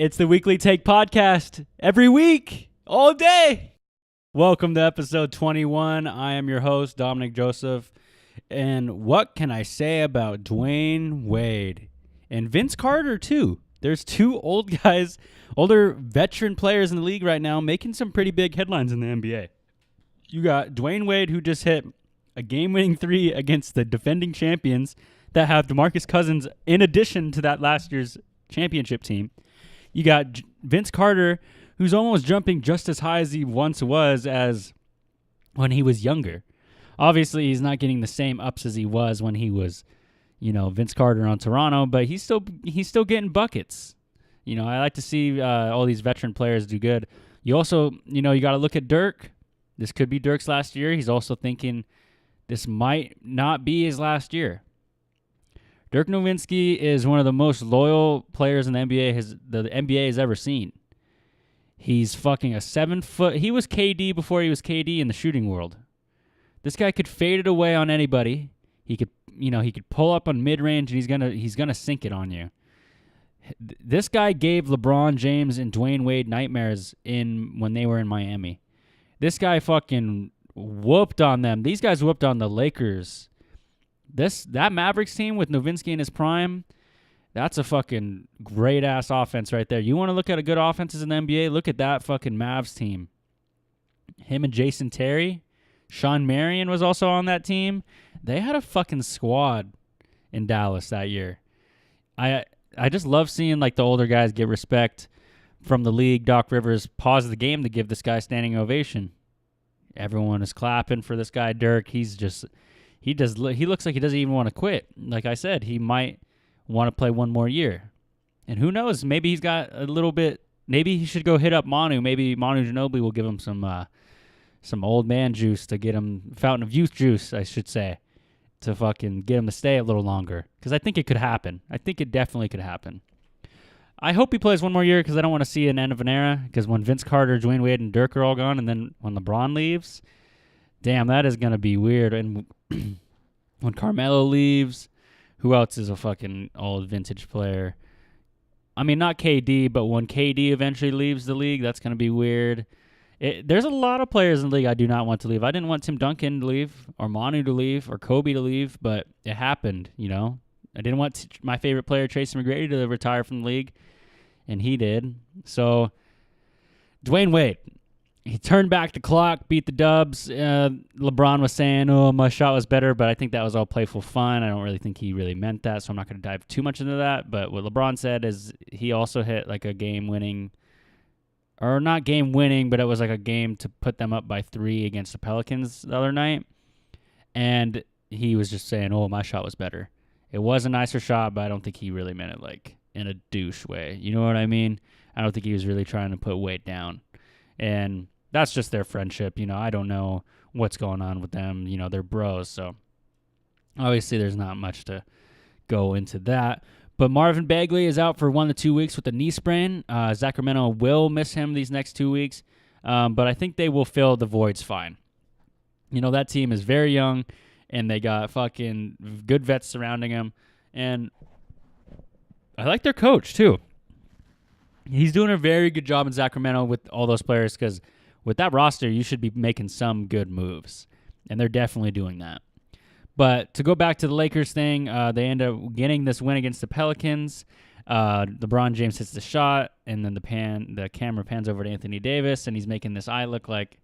It's the Weekly Take podcast every week, all day. Welcome to episode 21. I am your host, Dominic Joseph. And what can I say about Dwayne Wade? And Vince Carter, too. There's two old guys, older veteran players in the league right now making some pretty big headlines in the NBA. You got Dwayne Wade, who just hit a game-winning three against the defending champions that have DeMarcus Cousins in addition to that last year's championship team. You got Vince Carter, who's almost jumping just as high as he once was as when he was younger. Obviously, he's not getting the same ups as he was when he was, Vince Carter on Toronto, but he's still getting buckets. I like to see all these veteran players do good. You also, you got to look at Dirk. This could be Dirk's last year. He's also thinking this might not be his last year. Dirk Nowitzki is one of the most loyal players in the NBA has ever seen. He's fucking a 7 foot. He was KD before he was KD in the shooting world. This guy could fade it away on anybody. He could pull up on mid range and he's gonna sink it on you. This guy gave LeBron James and Dwayne Wade nightmares when they were in Miami. This guy fucking whooped on them. These guys whooped on the Lakers. That Mavericks team with Nowitzki in his prime, that's a fucking great-ass offense right there. You want to look at a good offenses in the NBA? Look at that fucking Mavs team. Him and Jason Terry. Sean Marion was also on that team. They had a fucking squad in Dallas that year. I just love seeing like the older guys get respect from the league. Doc Rivers paused the game to give this guy standing ovation. Everyone is clapping for this guy, Dirk. He looks like he doesn't even want to quit. Like I said, he might want to play one more year. And who knows? Maybe he's got a little bit. Maybe he should go hit up Manu. Maybe Manu Ginobili will give him some old man juice to get him, fountain of youth juice, I should say, to fucking get him to stay a little longer. Because I think it could happen. I think it definitely could happen. I hope he plays one more year because I don't want to see an end of an era. Because when Vince Carter, Dwayne Wade, and Dirk are all gone, and then when LeBron leaves, damn, that is going to be weird. And when Carmelo leaves, who else is a fucking old vintage player? I mean, not KD, but when KD eventually leaves the league, that's going to be weird. There's a lot of players in the league I do not want to leave. I didn't want Tim Duncan to leave, or Manu to leave, or Kobe to leave, but it happened, I didn't want my favorite player, Tracy McGrady, to retire from the league, and he did. So, Dwayne Wade. He turned back the clock, beat the Dubs. LeBron was saying, my shot was better, but I think that was all playful fun. I don't really think he really meant that, so I'm not going to dive too much into that. But what LeBron said is he also hit like a game-winning, or not game-winning, but it was like a game to put them up by 3 against the Pelicans the other night. And he was just saying, my shot was better. It was a nicer shot, but I don't think he really meant it like in a douche way. You know what I mean? I don't think he was really trying to put Wade down. And that's just their friendship. I don't know what's going on with them. They're bros. So obviously there's not much to go into that. But Marvin Bagley is out for 1 to 2 weeks with a knee sprain. Sacramento will miss him these next 2 weeks. But I think they will fill the voids fine. That team is very young, and they got fucking good vets surrounding them. And I like their coach, too. He's doing a very good job in Sacramento with all those players because with that roster, you should be making some good moves. And they're definitely doing that. But to go back to the Lakers thing, they end up getting this win against the Pelicans. LeBron James hits the shot, and then the camera pans over to Anthony Davis, and he's making this eye look like,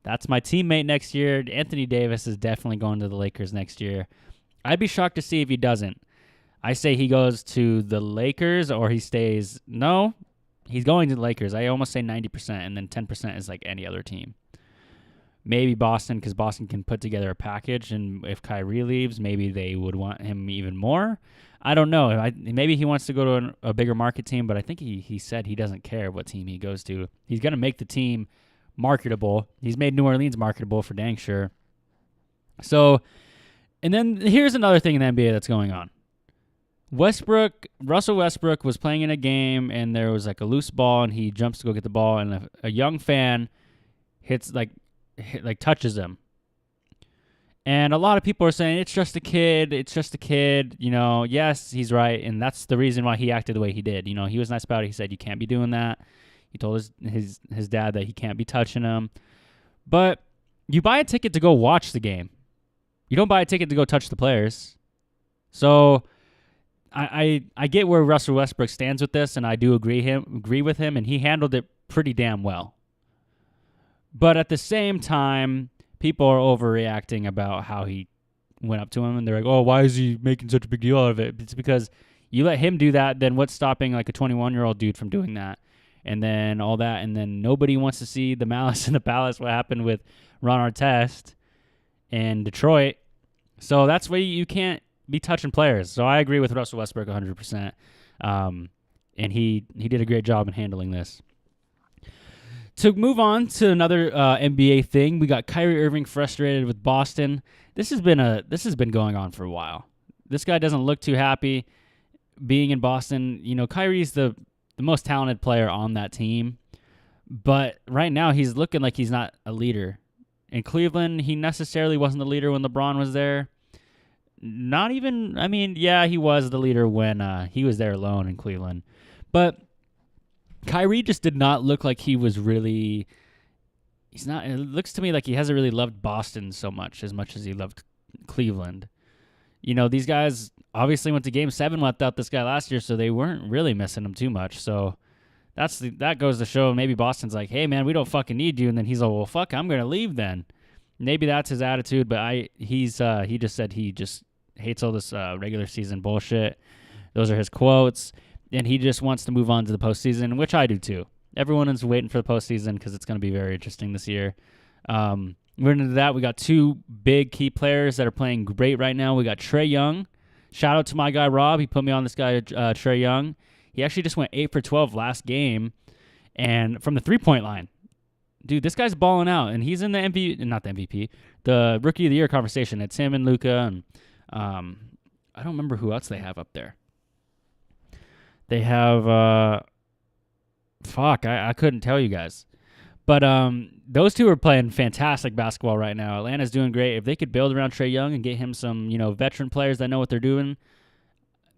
that's my teammate next year. Anthony Davis is definitely going to the Lakers next year. I'd be shocked to see if he doesn't. I say he goes to the Lakers or he stays. No, he's going to the Lakers. I almost say 90%, and then 10% is like any other team. Maybe Boston, because Boston can put together a package, and if Kyrie leaves, maybe they would want him even more. I don't know. Maybe he wants to go to a bigger market team, but I think he said he doesn't care what team he goes to. He's going to make the team marketable. He's made New Orleans marketable for dang sure. So, and then here's another thing in the NBA that's going on. Russell Westbrook was playing in a game, and there was like a loose ball, and he jumps to go get the ball, and a young fan touches him. And a lot of people are saying, it's just a kid. It's just a kid. Yes, he's right. And that's the reason why he acted the way he did. He was nice about it. He said, you can't be doing that. He told his dad that he can't be touching him. But you buy a ticket to go watch the game. You don't buy a ticket to go touch the players. So I get where Russell Westbrook stands with this, and I do agree with him, and he handled it pretty damn well. But at the same time, people are overreacting about how he went up to him, and they're like, oh, why is he making such a big deal out of it? It's because you let him do that, then what's stopping like a 21-year-old dude from doing that? And then all that, and then nobody wants to see the malice in the palace, what happened with Ron Artest in Detroit. So that's why you can't be touching players. So I agree with Russell Westbrook 100%. And he did a great job in handling this. To move on to another NBA thing, we got Kyrie Irving frustrated with Boston. This has been going on for a while. This guy doesn't look too happy being in Boston. Kyrie's the most talented player on that team, but right now he's looking like he's not a leader. In Cleveland, he necessarily wasn't the leader when LeBron was there. He was the leader when he was there alone in Cleveland, but Kyrie just did not look like he was really. He's not. It looks to me like he hasn't really loved Boston so much as he loved Cleveland. These guys obviously went to Game 7 without this guy last year, so they weren't really missing him too much. So that goes to show maybe Boston's like, hey man, we don't fucking need you, and then he's like, well fuck, I'm gonna leave then. Maybe that's his attitude, but he just said he just hates all this regular season bullshit. Those are his quotes, and he just wants to move on to the postseason, which I do too. Everyone is waiting for the postseason because it's going to be very interesting this year. Moving into that, we got two big key players that are playing great right now. We got Trae Young. Shout out to my guy Rob. He put me on this guy, Trae Young. He actually just went 8 for 12 last game, and from the 3-point line. Dude, this guy's balling out, and he's in the MVP, the Rookie of the Year conversation. It's him and Luka, and I don't remember who else they have up there. They have, I couldn't tell you guys. But those two are playing fantastic basketball right now. Atlanta's doing great. If they could build around Trae Young and get him some, veteran players that know what they're doing,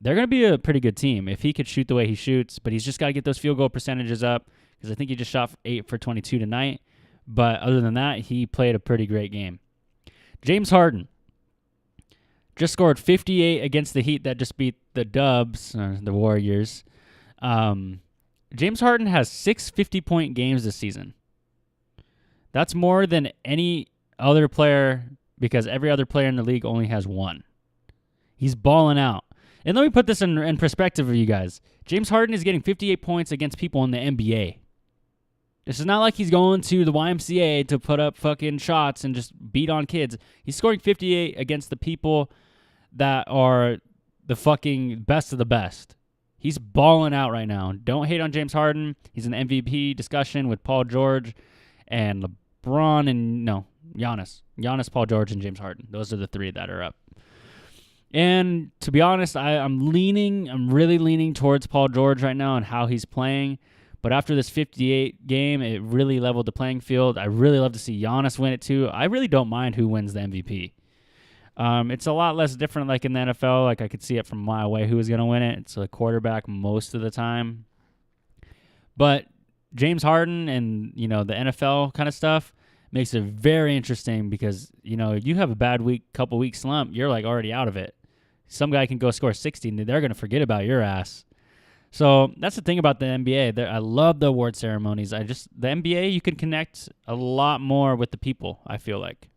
they're going to be a pretty good team if he could shoot the way he shoots. But he's just got to get those field goal percentages up because I think he just shot 8 for 22 tonight. But other than that, he played a pretty great game. James Harden just scored 58 against the Heat that just beat the Dubs, the Warriors. James Harden has 6 50-point games this season. That's more than any other player because every other player in the league only has 1. He's balling out. And let me put this in perspective for you guys. James Harden is getting 58 points against people in the NBA. This is not like he's going to the YMCA to put up fucking shots and just beat on kids. He's scoring 58 against the people that are the fucking best of the best. He's balling out right now. Don't hate on James Harden. He's in the MVP discussion with Paul George and LeBron and, Giannis. Giannis, Paul George, and James Harden. Those are the 3 that are up. And to be honest, I'm really leaning towards Paul George right now and how he's playing. But after this 58 game, it really leveled the playing field. I really love to see Giannis win it too. I really don't mind who wins the MVP. It's a lot less different like in the NFL. Like I could see it from a mile away who was going to win it. It's a quarterback most of the time. But James Harden and, the NFL kind of stuff makes it very interesting because, you have a bad couple week slump, you're like already out of it. Some guy can go score 60 and they're going to forget about your ass. So that's the thing about the NBA. I love the award ceremonies. The NBA, you can connect a lot more with the people, I feel like.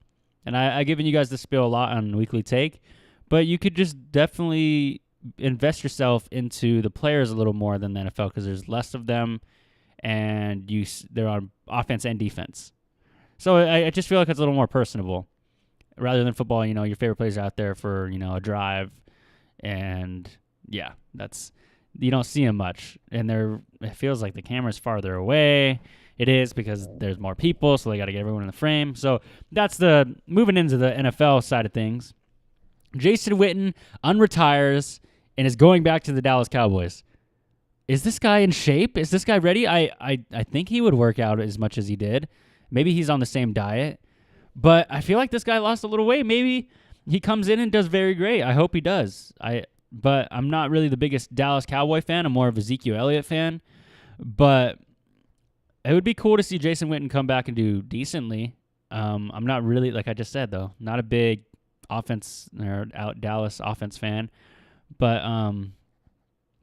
And I've given you guys this spiel a lot on Weekly Take, but you could just definitely invest yourself into the players a little more than the NFL because there's less of them, and they're on offense and defense. So I just feel like it's a little more personable rather than football. Your favorite players out there for a drive, and yeah, you don't see them much, and it feels like the camera's farther away. It is because there's more people, so they got to get everyone in the frame. So that's the moving into the NFL side of things. Jason Witten unretires and is going back to the Dallas Cowboys. Is this guy in shape? Is this guy ready? I think he would work out as much as he did. Maybe he's on the same diet, But I feel like this guy lost a little weight. Maybe he comes in and does very great. I hope he does. But I'm not really the biggest Dallas Cowboy fan. I'm more of a Ezekiel Elliott fan. But it would be cool to see Jason Witten come back and do decently. I'm not really, like I just said, though, not a big offense or Dallas offense fan. But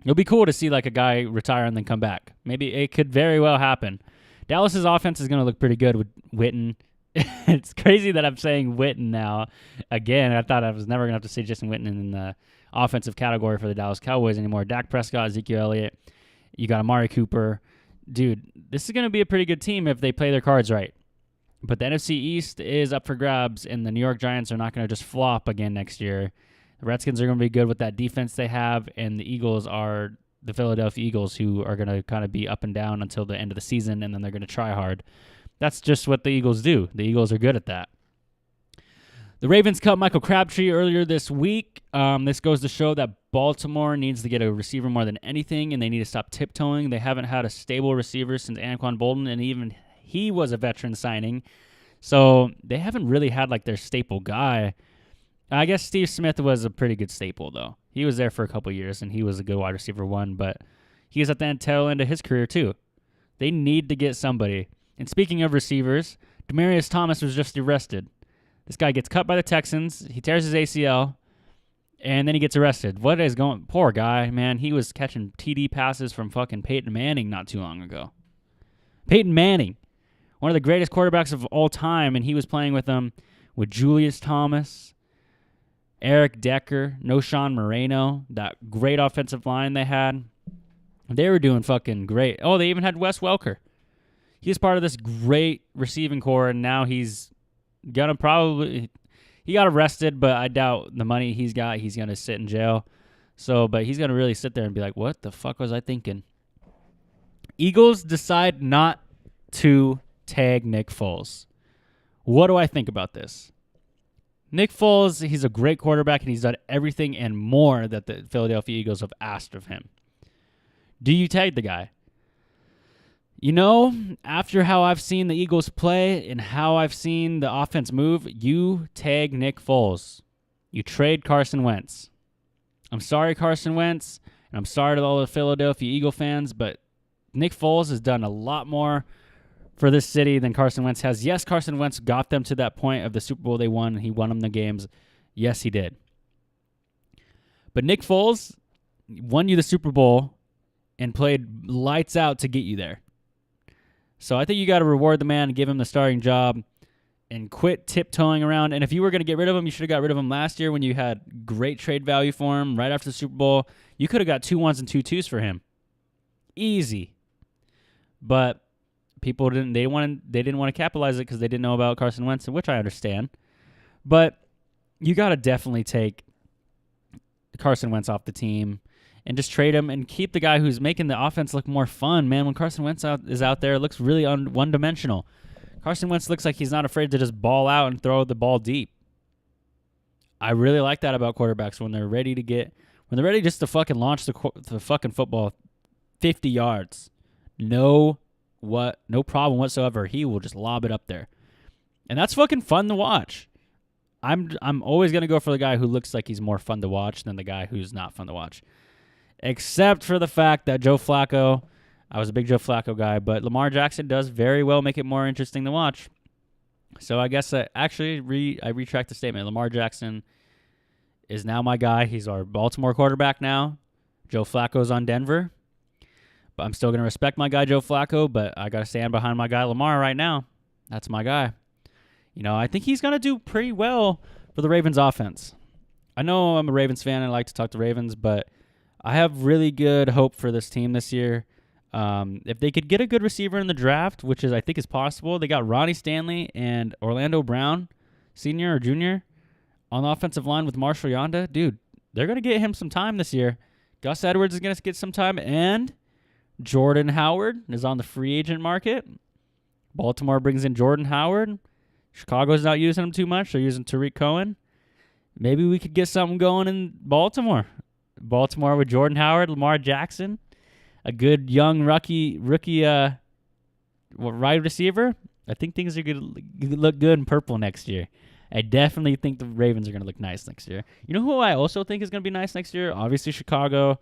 it'll be cool to see like a guy retire and then come back. Maybe it could very well happen. Dallas's offense is going to look pretty good with Witten. It's crazy that I'm saying Witten now. Again, I thought I was never going to have to say Jason Witten in the offensive category for the Dallas Cowboys anymore. Dak Prescott, Ezekiel Elliott. You got Amari Cooper. Dude, this is going to be a pretty good team if they play their cards right. But the NFC East is up for grabs, and the New York Giants are not going to just flop again next year. The Redskins are going to be good with that defense they have, and the Eagles are the Philadelphia Eagles, who are going to kind of be up and down until the end of the season, and then they're going to try hard. That's just what the Eagles do. The Eagles are good at that. The Ravens cut Michael Crabtree earlier this week. This goes to show that Baltimore needs to get a receiver more than anything, and they need to stop tiptoeing. They haven't had a stable receiver since Anquan Bolden, and even he was a veteran signing. So they haven't really had like their staple guy. I guess Steve Smith was a pretty good staple, though. He was there for a couple years, and he was a good wide receiver one, but he's at the tail end of his career, too. They need to get somebody. And speaking of receivers, Demaryius Thomas was just arrested. This guy gets cut by the Texans. He tears his ACL, and then he gets arrested. What is going... Poor guy, man. He was catching TD passes from fucking Peyton Manning not too long ago. Peyton Manning, one of the greatest quarterbacks of all time, and he was playing with them with Julius Thomas, Eric Decker, Noshawn Moreno, that great offensive line they had. They were doing fucking great. Oh, they even had Wes Welker. He's part of this great receiving core, and now he's gonna probably... He got arrested, but I doubt the money he's got, he's gonna sit in jail. But he's gonna really sit there and be like, what the fuck was I thinking? Eagles decide not to tag Nick Foles. What do I think about this? Nick Foles, he's a great quarterback, and he's done everything and more that the Philadelphia Eagles have asked of him. Do you tag the guy? You know, after how I've seen the Eagles play and how I've seen the offense move, you tag Nick Foles. You trade Carson Wentz. I'm sorry, Carson Wentz, and I'm sorry to all the Philadelphia Eagle fans, but Nick Foles has done a lot more for this city than Carson Wentz has. Yes, Carson Wentz got them to that point of the Super Bowl they won. He won them the games. Yes, he did. But Nick Foles won you the Super Bowl and played lights out to get you there. So I think you got to reward the man and give him the starting job and quit tiptoeing around. And if you were going to get rid of him, you should have got rid of him last year when you had great trade value for him right after the Super Bowl. You could have got 2 1s and 2 2s for him. Easy. But people didn't want to capitalize it because they didn't know about Carson Wentz, which I understand. But you got to definitely take Carson Wentz off the team and just trade him and keep the guy who's making the offense look more fun. Man, when Carson Wentz is out there, it looks really one-dimensional. Carson Wentz looks like he's not afraid to just ball out and throw the ball deep. I really like that about quarterbacks when they're ready just to fucking launch the fucking football 50 yards. No problem whatsoever. He will just lob it up there. And that's fucking fun to watch. I'm always going to go for the guy who looks like he's more fun to watch than the guy who's not fun to watch. Except for the fact that Joe Flacco, I was a big Joe Flacco guy, but Lamar Jackson does very well make it more interesting to watch. So I guess I retract the statement. Lamar Jackson is now my guy. He's our Baltimore quarterback now. Joe Flacco's on Denver. But I'm still going to respect my guy Joe Flacco, but I got to stand behind my guy Lamar right now. That's my guy. You know, I think he's going to do pretty well for the Ravens offense. I know I'm a Ravens fan and I like to talk to Ravens, but I have really good hope for this team this year. If they could get a good receiver in the draft, which I think is possible, they got Ronnie Stanley and Orlando Brown, senior or junior, on the offensive line with Marshall Yonda. Dude, they're going to get him some time this year. Gus Edwards is going to get some time, and Jordan Howard is on the free agent market. Baltimore brings in Jordan Howard. Chicago's not using him too much. They're using Tariq Cohen. Maybe we could get something going in Baltimore. Baltimore with Jordan Howard, Lamar Jackson, a good young rookie wide receiver. I think things are going to look good in purple next year. I definitely think the Ravens are going to look nice next year. You know who I also think is going to be nice next year? Obviously, Chicago.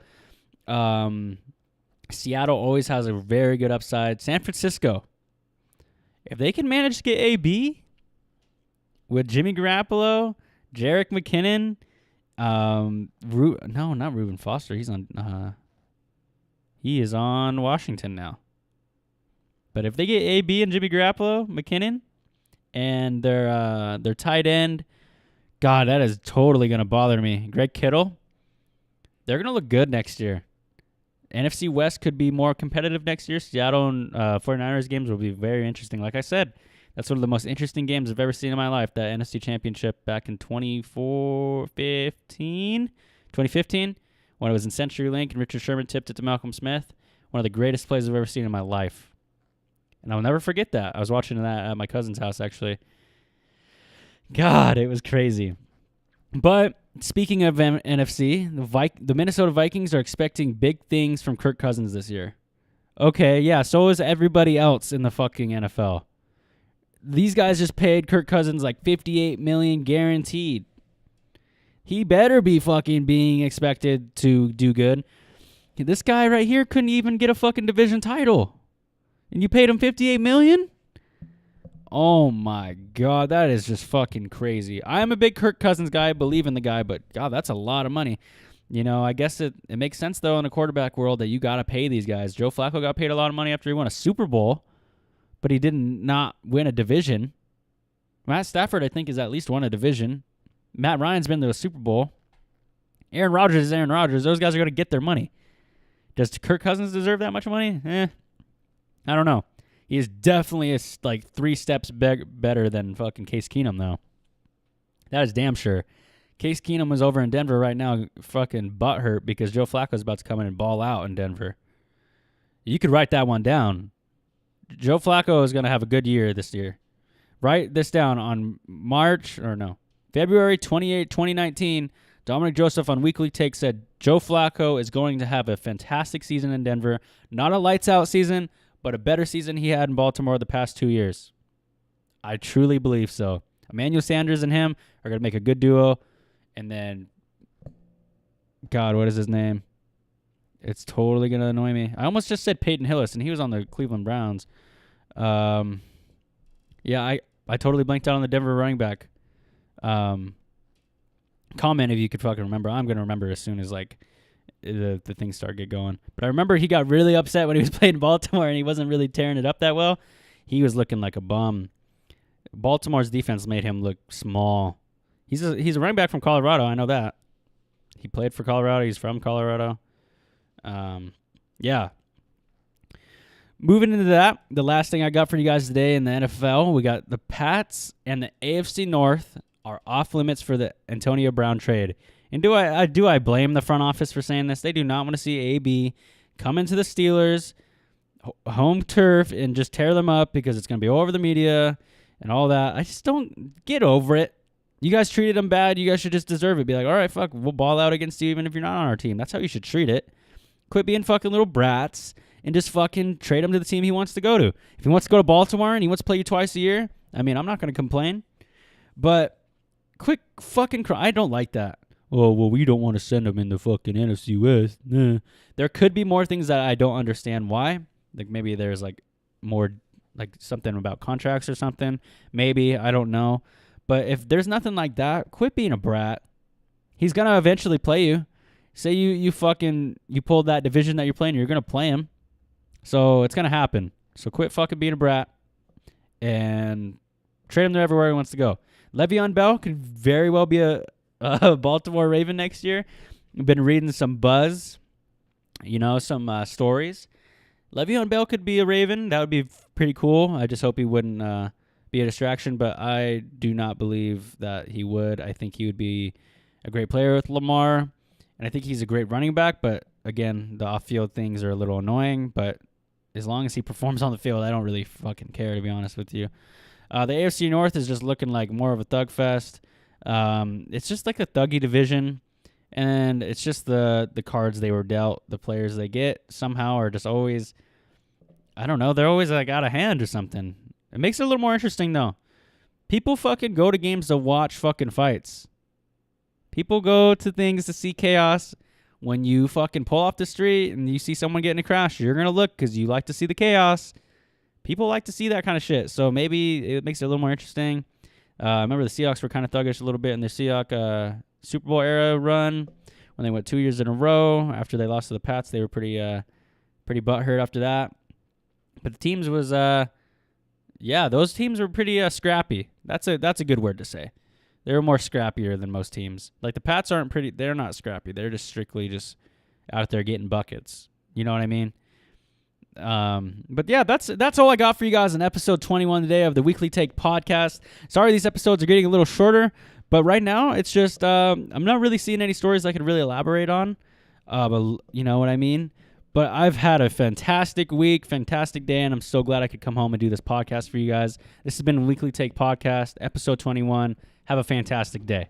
Seattle always has a very good upside. San Francisco. If they can manage to get AB with Jimmy Garoppolo, Jerick McKinnon, no, not Reuben Foster. He is on Washington now. But if they get AB and Jimmy Garoppolo, McKinnon, and their tight end, God, that is totally going to bother me. Greg Kittle, they're going to look good next year. NFC West could be more competitive next year. Seattle and 49ers games will be very interesting. Like I said, that's one of the most interesting games I've ever seen in my life, that NFC Championship back in 2015, when it was in CenturyLink and Richard Sherman tipped it to Malcolm Smith. One of the greatest plays I've ever seen in my life. And I'll never forget that. I was watching that at my cousin's house, actually. God, it was crazy. But speaking of NFC, the Minnesota Vikings are expecting big things from Kirk Cousins this year. Okay, yeah, so is everybody else in the fucking NFL. These guys just paid Kirk Cousins like $58 million guaranteed. He better be fucking being expected to do good. This guy right here couldn't even get a fucking division title. And you paid him $58 million? Oh my God, that is just fucking crazy. I am a big Kirk Cousins guy, I believe in the guy, but God, that's a lot of money. You know, I guess it makes sense, though, in the quarterback world that you got to pay these guys. Joe Flacco got paid a lot of money after he won a Super Bowl, but he did not win a division. Matt Stafford, I think, has at least won a division. Matt Ryan's been to a Super Bowl. Aaron Rodgers is Aaron Rodgers. Those guys are going to get their money. Does Kirk Cousins deserve that much money? I don't know. He is definitely like 3 steps better than fucking Case Keenum, though. That is damn sure. Case Keenum is over in Denver right now fucking butthurt because Joe Flacco is about to come in and ball out in Denver. You could write that one down. Joe Flacco is going to have a good year this year. Write this down on February 28, 2019. Dominic Joseph on Weekly Take said Joe Flacco is going to have a fantastic season in Denver. Not a lights-out season, but a better season he had in Baltimore the past 2 years. I truly believe so. Emmanuel Sanders and him are going to make a good duo. And then, God, what is his name? It's totally going to annoy me. I almost just said Peyton Hillis, and he was on the Cleveland Browns. Yeah, I totally blanked out on the Denver running back. Comment if you could fucking remember. I'm going to remember as soon as, like, the things start get going. But I remember he got really upset when he was playing Baltimore and he wasn't really tearing it up that well. He was looking like a bum. Baltimore's defense made him look small. He's a running back from Colorado. I know that. He played for Colorado. He's from Colorado. Yeah. Moving into that, the last thing I got for you guys today in the NFL, we got the Pats and the AFC North are off limits for the Antonio Brown trade. And do I blame the front office for saying this? They do not want to see AB come into the Steelers home turf and just tear them up because it's going to be all over the media and all that. I just don't get over it. You guys treated them bad. You guys should just deserve it. Be like, all right, fuck, we'll ball out against you even if you're not on our team. That's how you should treat it. Quit being fucking little brats and just fucking trade him to the team he wants to go to. If he wants to go to Baltimore and he wants to play you twice a year, I mean, I'm not going to complain. But quick fucking cry. I don't like that. Oh, well, we don't want to send him in the fucking NFC West. Nah. There could be more things that I don't understand why. Like maybe there's like more like something about contracts or something. Maybe. I don't know. But if there's nothing like that, quit being a brat. He's going to eventually play you. Say you pulled that division that you're playing, you're going to play him. So it's going to happen. So quit fucking being a brat and trade him to everywhere he wants to go. Le'Veon Bell could very well be a Baltimore Raven next year. I've been reading some buzz, some stories. Le'Veon Bell could be a Raven. That would be pretty cool. I just hope he wouldn't be a distraction, but I do not believe that he would. I think he would be a great player with Lamar, and I think he's a great running back, but again, the off-field things are a little annoying, but as long as he performs on the field, I don't really fucking care, to be honest with you. The AFC North is just looking like more of a thug fest. It's just like a thuggy division, and it's just the cards they were dealt, the players they get somehow are just always, I don't know, they're always like out of hand or something. It makes it a little more interesting, though. People fucking go to games to watch fucking fights. People go to things to see chaos. When you fucking pull off the street and you see someone getting a crash, you're going to look because you like to see the chaos. People like to see that kind of shit. So maybe it makes it a little more interesting. I remember the Seahawks were kind of thuggish a little bit in their Seahawks Super Bowl era run when they went 2 years in a row. After they lost to the Pats, they were pretty butthurt after that. But the teams was, those teams were pretty scrappy. That's a good word to say. They were more scrappier than most teams. Like the Pats they're not scrappy. They're just strictly just out there getting buckets. You know what I mean? But yeah, that's all I got for you guys in episode 21 today of the Weekly Take podcast. Sorry these episodes are getting a little shorter, but right now it's just I'm not really seeing any stories I could really elaborate on. But you know what I mean? But I've had a fantastic week, fantastic day, and I'm so glad I could come home and do this podcast for you guys. This has been the Weekly Take podcast, episode 21. Have a fantastic day.